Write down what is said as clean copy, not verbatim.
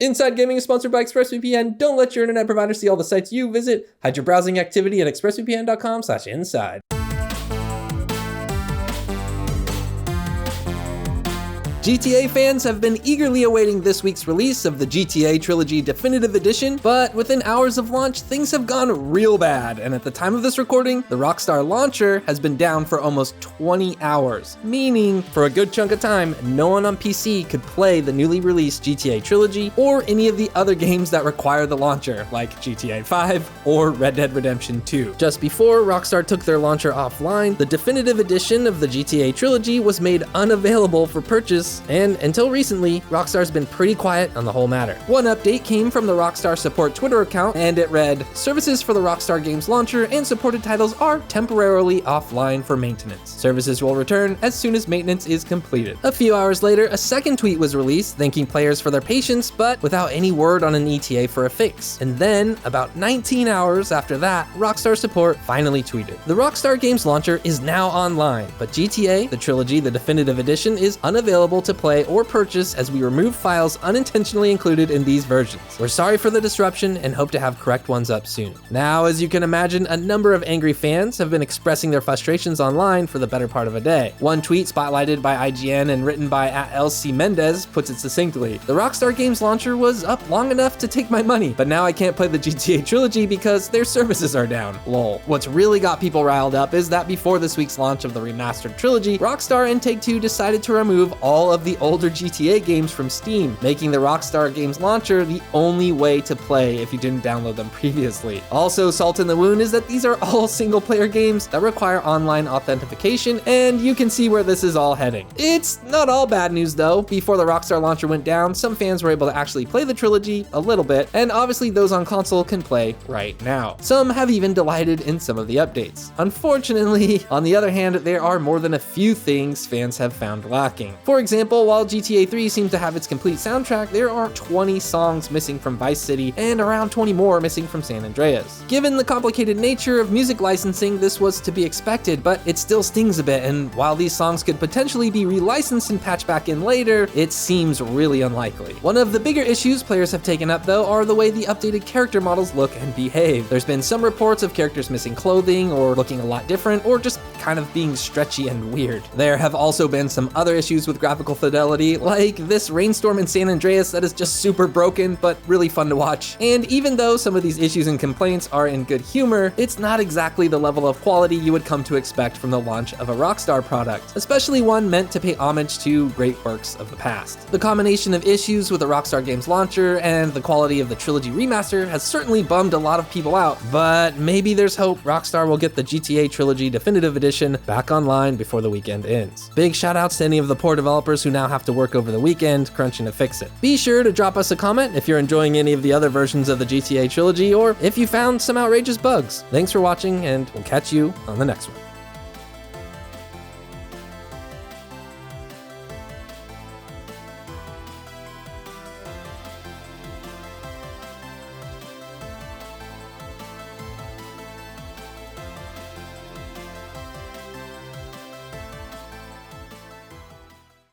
Inside Gaming is sponsored by ExpressVPN. Don't let your internet provider see all the sites you visit. Hide your browsing activity at expressvpn.com/inside. GTA fans have been eagerly awaiting this week's release of the GTA Trilogy Definitive Edition, but within hours of launch, things have gone real bad, and at the time of this recording, the Rockstar Launcher has been down for almost 20 hours, meaning for a good chunk of time, no one on PC could play the newly released GTA Trilogy or any of the other games that require the launcher, like GTA 5 or Red Dead Redemption 2. Just before Rockstar took their launcher offline, the Definitive Edition of the GTA Trilogy was made unavailable for purchase, and until recently, Rockstar's been pretty quiet on the whole matter. One update came from the Rockstar support Twitter account, and it read, "Services for the Rockstar Games Launcher and supported titles are temporarily offline for maintenance. Services will return as soon as maintenance is completed." A few hours later, a second tweet was released thanking players for their patience, but without any word on an ETA for a fix. And then, about 19 hours after that, Rockstar support finally tweeted, "The Rockstar Games Launcher is now online, but GTA, the Trilogy, the Definitive Edition is unavailable to play or purchase as we remove files unintentionally included in these versions. We're sorry for the disruption and hope to have correct ones up soon." Now, as you can imagine, a number of angry fans have been expressing their frustrations online for the better part of a day. One tweet spotlighted by IGN and written by @LC Mendez puts it succinctly, "The Rockstar Games Launcher was up long enough to take my money, but now I can't play the GTA Trilogy because their services are down. Lol." What's really got people riled up is that before this week's launch of the remastered trilogy, Rockstar and Take-Two decided to remove all of the older GTA games from Steam, making the Rockstar Games Launcher the only way to play if you didn't download them previously. Also, salt in the wound is that these are all single-player games that require online authentication, and you can see where this is all heading. It's not all bad news though. Before the Rockstar Launcher went down, some fans were able to actually play the trilogy a little bit, and obviously those on console can play right now. Some have even delighted in some of the updates. Unfortunately, on the other hand, there are more than a few things fans have found lacking. For example, while GTA 3 seems to have its complete soundtrack, there are 20 songs missing from Vice City and around 20 more missing from San Andreas. Given the complicated nature of music licensing, this was to be expected, but it still stings a bit, and while these songs could potentially be relicensed and patched back in later, it seems really unlikely. One of the bigger issues players have taken up though are the way the updated character models look and behave. There's been some reports of characters missing clothing or looking a lot different or just kind of being stretchy and weird. There have also been some other issues with graphical fidelity, like this rainstorm in San Andreas that is just super broken but really fun to watch. And even though some of these issues and complaints are in good humor, it's not exactly the level of quality you would come to expect from the launch of a Rockstar product, especially one meant to pay homage to great works of the past. The combination of issues with the Rockstar Games Launcher and the quality of the Trilogy Remaster has certainly bummed a lot of people out, but maybe there's hope Rockstar will get the GTA Trilogy Definitive Edition back online before the weekend ends. Big shout outs to any of the poor developers who now have to work over the weekend crunching to fix it. Be sure to drop us a comment if you're enjoying any of the other versions of the GTA Trilogy or if you found some outrageous bugs. Thanks for watching, and we'll catch you on the next one.